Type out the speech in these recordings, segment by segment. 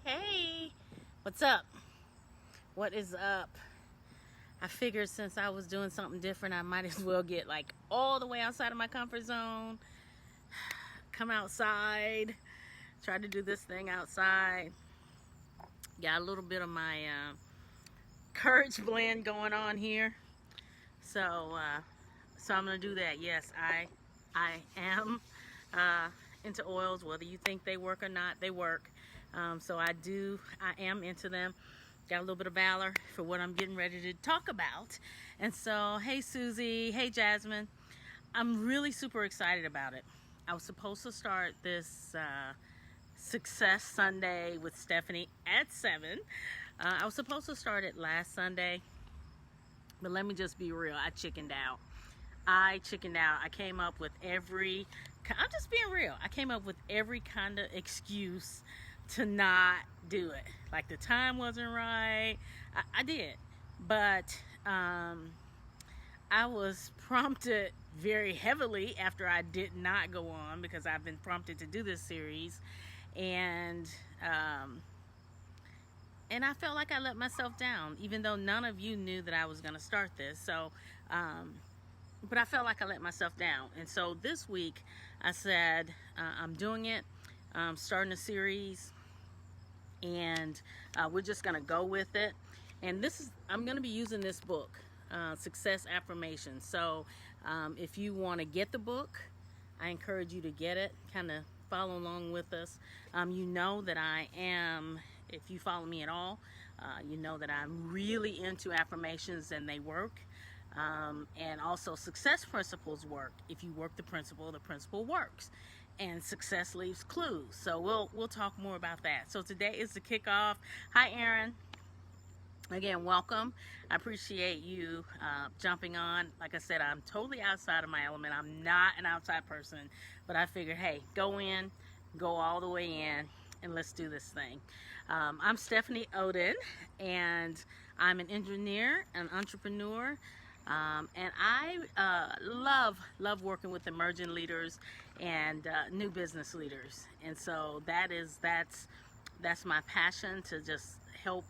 Hey. What's up? What is up? I figured since I was doing something different, I might as well get like all the way outside of my comfort zone. Come outside. Try to do this thing outside. Got a little bit of my courage blend going on here. So I'm gonna do that. Yes, I am into oils, whether you think they work or not. They work. So I am into them. Got a little bit of valor for what I'm getting ready to talk about. And so, hey Susie, hey Jasmine, I'm really super excited about it. I was supposed to start this Success Sunday with Stephanie at 7. I was supposed to start it last Sunday, but let me just be real, I chickened out. I came up with I'm just being real. I came up with every kind of excuse to not do it. Like the time wasn't right. I did. But I was prompted very heavily after I did not go on, because I've been prompted to do this series. And I felt like I let myself down, even though none of you knew that I was going to start this. So, but I felt like I let myself down. And so this week I said, I'm doing it, starting a series, and we're just going to go with it. And I'm going to be using this book, Success Affirmations. So if you want to get the book, I encourage you to get it, kind of follow along with us. You know that I am, if you follow me at all, you know that I'm really into affirmations and they work. And also success principles work. If you work the principle works. And success leaves clues. So we'll talk more about that. So today is the kickoff. Hi, Aaron. Again, welcome. I appreciate you jumping on. Like I said, I'm totally outside of my element. I'm not an outside person, but I figured, hey, go all the way in, and let's do this thing. I'm Stephanie Oden, and I'm an engineer, an entrepreneur, and I love working with emerging leaders and new business leaders. And so that's my passion, to just help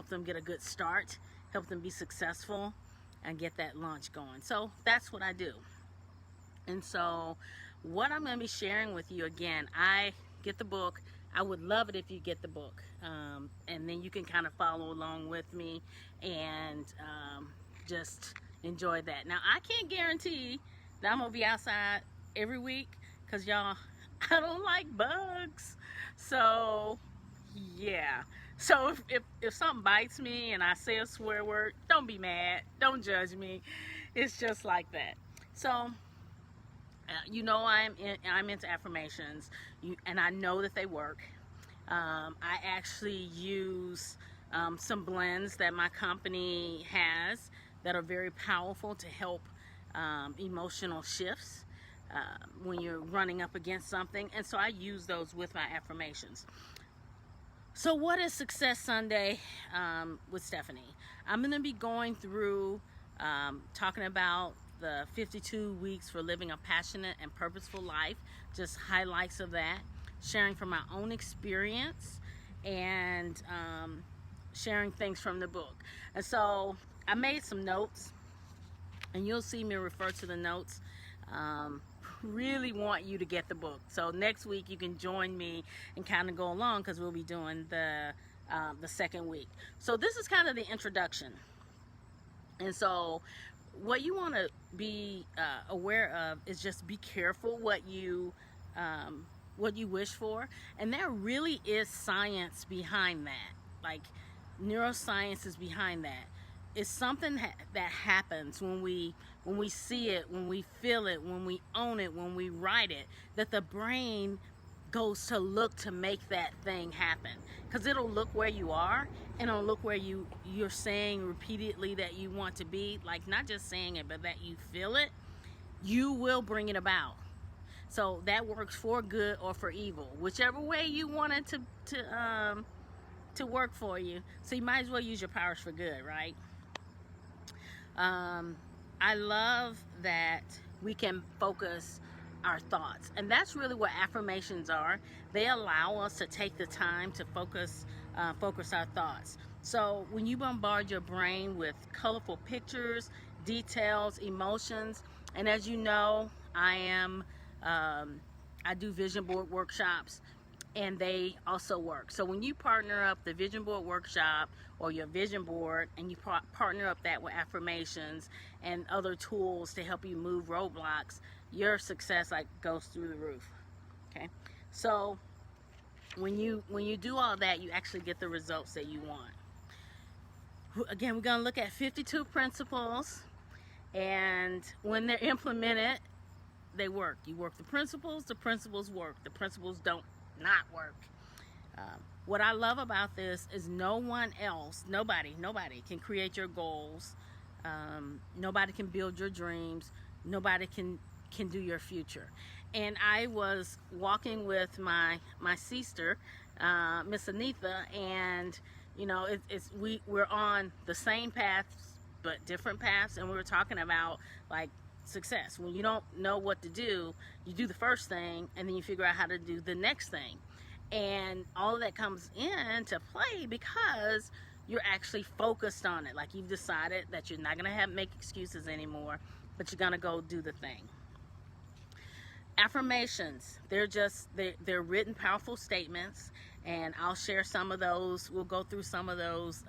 them get a good start, help them be successful, and get that launch going. So that's what I do. And so what I'm going to be sharing with you, again, I get the book. I would love it if you get the book, and then you can kind of follow along with me and just enjoy that. Now, I can't guarantee that I'm going to be outside every week, because y'all, I don't like bugs. So yeah, so if something bites me and I say a swear word, don't be mad, don't judge me. It's just like that. So you know, I'm into affirmations, and I know that they work. I actually use some blends that my company has that are very powerful to help emotional shifts when you're running up against something. And so I use those with my affirmations. So what is Success Sunday with Stephanie? I'm going to be going through talking about the 52 weeks for living a passionate and purposeful life, just highlights of that, sharing from my own experience, and sharing things from the book. And so I made some notes, and you'll see me refer to the notes. Really want you to get the book. So next week you can join me and kind of go along, because we'll be doing the second week. So this is kind of the introduction. And so what you want to be aware of is just be careful what you wish for. And there really is science behind that. Like, neuroscience is behind that. It's something that happens when we see it, when we feel it, when we own it, when we write it, that the brain goes to look to make that thing happen. Because it'll look where you are, and it'll look where you're saying repeatedly that you want to be. Like, not just saying it, but that you feel it. You will bring it about. So that works for good or for evil, whichever way you want it to work for you. So you might as well use your powers for good, right? I love that we can focus our thoughts. And that's really what affirmations are. They allow us to take the time to focus our thoughts. So when you bombard your brain with colorful pictures, details, emotions, and as you know, I do vision board workshops, and they also work. So when you partner up the vision board workshop or your vision board, and you partner up that with affirmations and other tools to help you move roadblocks, your success goes through the roof. Okay, so when you do all that, you actually get the results that you want. Again, we're going to look at 52 principles, and when they're implemented, they work. You work the principles work. The principles don't not work. What I love about this is nobody can create your goals. Nobody can build your dreams. Nobody can do your future. And I was walking with my sister, Miss Anitha, and you know, we're on the same paths but different paths, and we were talking about like success. When you don't know what to do, you do the first thing, and then you figure out how to do the next thing. And all of that comes into play because you're actually focused on it. Like, you've decided that you're not going to make excuses anymore, but you're going to go do the thing. Affirmations, they're written powerful statements, and I'll share some of those. We'll go through some of those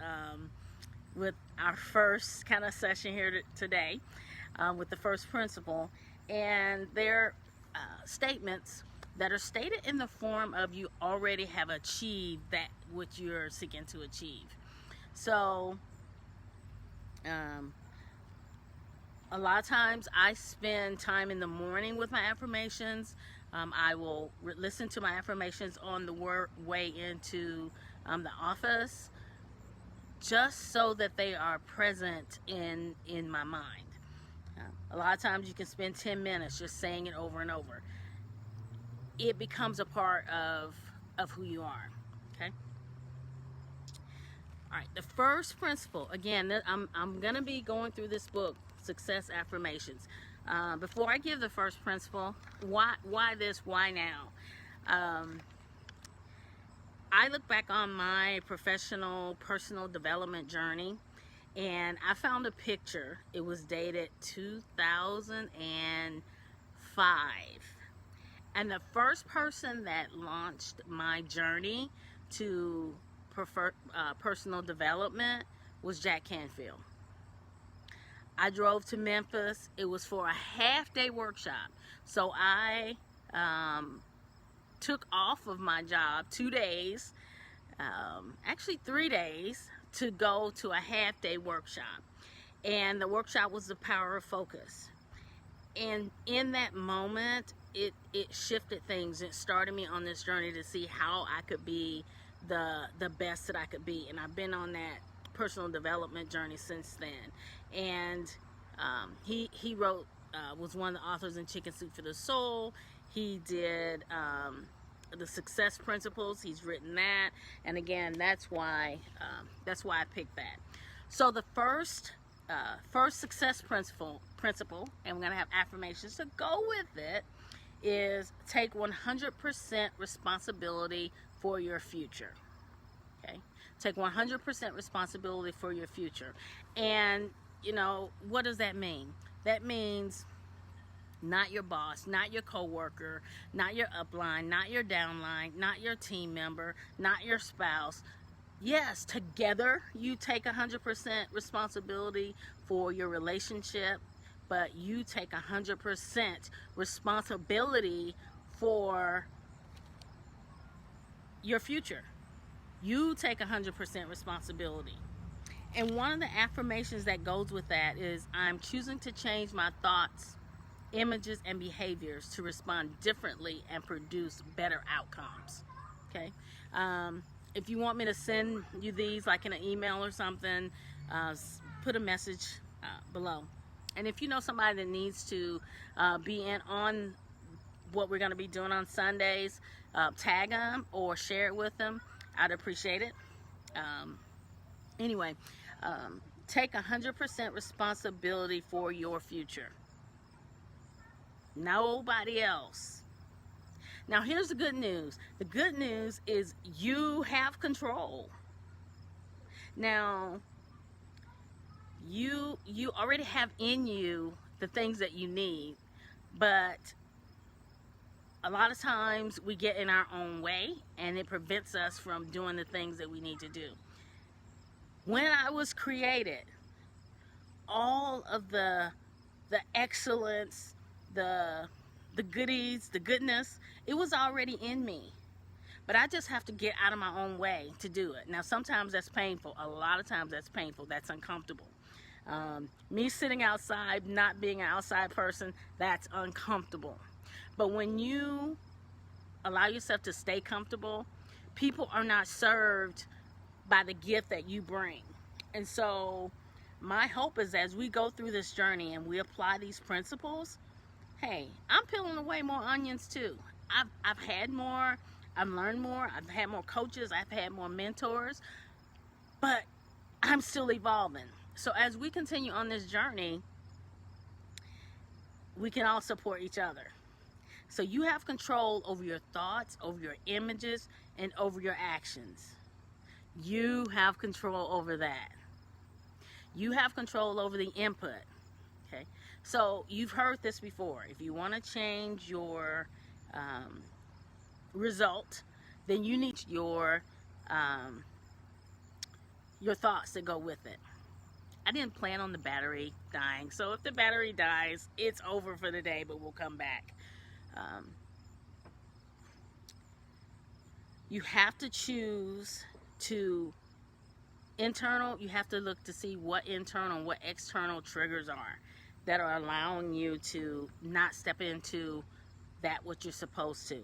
with our first kind of session here today. With the first principle, and they're statements that are stated in the form of you already have achieved that which you're seeking to achieve. So a lot of times I spend time in the morning with my affirmations. I will listen to my affirmations on the way into the office, just so that they are present in my mind. A lot of times you can spend 10 minutes just saying it over and over. It becomes a part of who you are. Okay. All right. The first principle. Again, I'm gonna be going through this book, Success Affirmations. Before I give the first principle, why this? Why now? I look back on my personal development journey, and I found a picture. It was dated 2005. And the first person that launched my journey to personal development was Jack Canfield. I drove to Memphis. It was for a half-day workshop. So I took off of my job 2 days, actually 3 days, to go to a half-day workshop. And the workshop was the power of focus. And in that moment, it shifted things. It started me on this journey to see how I could be the best that I could be. And I've been on that personal development journey since then. And he wrote, was one of the authors in Chicken Soup for the Soul. He did the Success Principles. He's written that, and again, that's why I picked that. So the first success principle, and we're gonna have affirmations to go with it, is take 100% responsibility for your future. Okay, take 100% responsibility for your future. And you know, what does that mean? That means not your boss, not your coworker, not your upline, not your downline, not your team member, not your spouse. Yes, together you take 100% responsibility for your relationship, but you take 100% responsibility for your future. You take 100% responsibility. And one of the affirmations that goes with that is, I'm choosing to change my thoughts, images, and behaviors to respond differently and produce better outcomes. Okay. If you want me to send you these like in an email or something, put a message below. And if you know somebody that needs to be in on what we're going to be doing on Sundays, tag them or share it with them. I'd appreciate it. Anyway, take 100% responsibility for your future. Nobody else. Now, here's the good news. The good news is you have control. Now, you already have in you the things that you need, but a lot of times we get in our own way, and it prevents us from doing the things that we need to do. When I was created, all of the excellence, the goodies, the goodness, it was already in me. But I just have to get out of my own way to do it. Now, sometimes that's painful. A lot of times that's painful. That's uncomfortable. Me sitting outside, not being an outside person, that's uncomfortable. But when you allow yourself to stay comfortable, people are not served by the gift that you bring. And so my hope is, as we go through this journey and we apply these principles, hey, I'm peeling away more onions too. I've had more, I've learned more, I've had more coaches, I've had more mentors, but I'm still evolving. So as we continue on this journey, we can all support each other. So you have control over your thoughts, over your images, and over your actions. You have control over that. You have control over the input. Okay, so you've heard this before. If you want to change your result, then you need your thoughts to go with it. I didn't plan on the battery dying, so if the battery dies, it's over for the day, but we'll come back. You have to choose to you have to look to see what internal and what external triggers are that are allowing you to not step into what you're supposed to.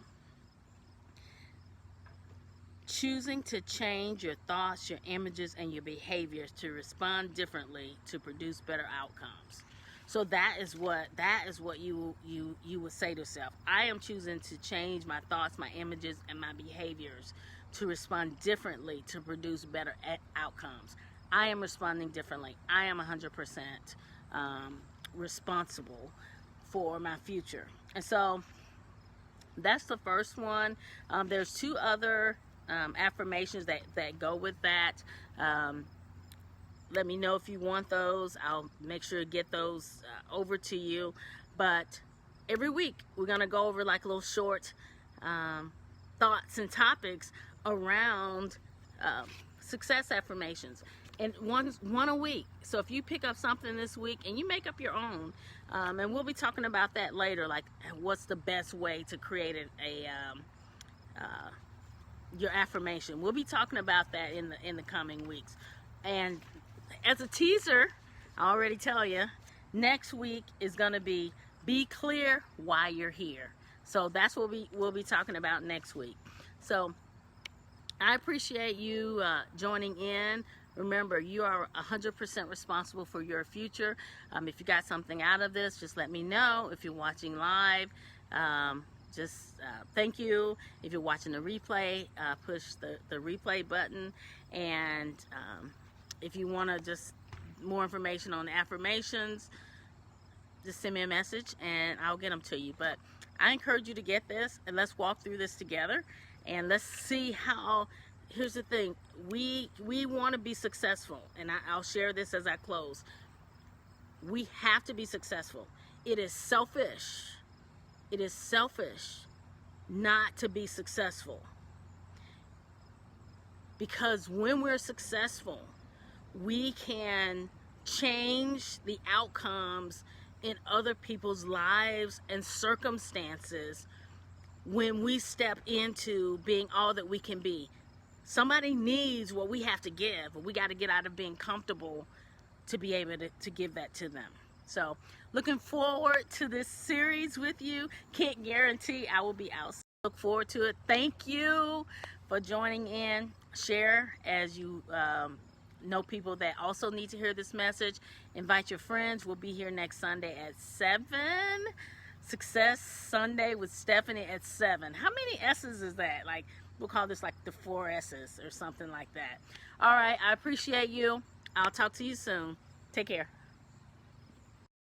Choosing to change your thoughts, your images, and your behaviors to respond differently to produce better outcomes. So that is what you would say to yourself. I am choosing to change my thoughts, my images, and my behaviors to respond differently to produce better outcomes. I am responding differently. I am 100% responsible for my future. And so that's the first one. There's two other affirmations that go with that. Let me know if you want those. I'll make sure to get those over to you. But every week we're going to go over like little short thoughts and topics around success affirmations, and one a week. So if you pick up something this week and you make up your own, and we'll be talking about that later, like what's the best way to create your affirmation. We'll be talking about that in the coming weeks. And as a teaser, I already tell you, next week is going to be clear why you're here. So that's what we'll be talking about next week. So I appreciate you joining in. Remember, you are 100% responsible for your future. If you got something out of this, just let me know. If you're watching live, thank you. If you're watching the replay, push the replay button. And if you want to just more information on the affirmations, just send me a message and I'll get them to you. But I encourage you to get this, and let's walk through this together, and let's see how. Here's the thing, we want to be successful, and I'll share this as I close. We have to be successful. It is selfish not to be successful, because when we're successful, we can change the outcomes in other people's lives and circumstances when we step into being all that we can be. Somebody needs what we have to give, but we got to get out of being comfortable to be able to give that to them. So looking forward to this series with you. Can't guarantee I will be out. Look forward to it. Thank you for joining in. Share as you know people that also need to hear this message. Invite your friends. We'll be here next Sunday at 7. Success Sunday with Stephanie at 7. How many S's is that? Like, we'll call this like the 4 S's or something like that. All right. I appreciate you. I'll talk to you soon. Take care.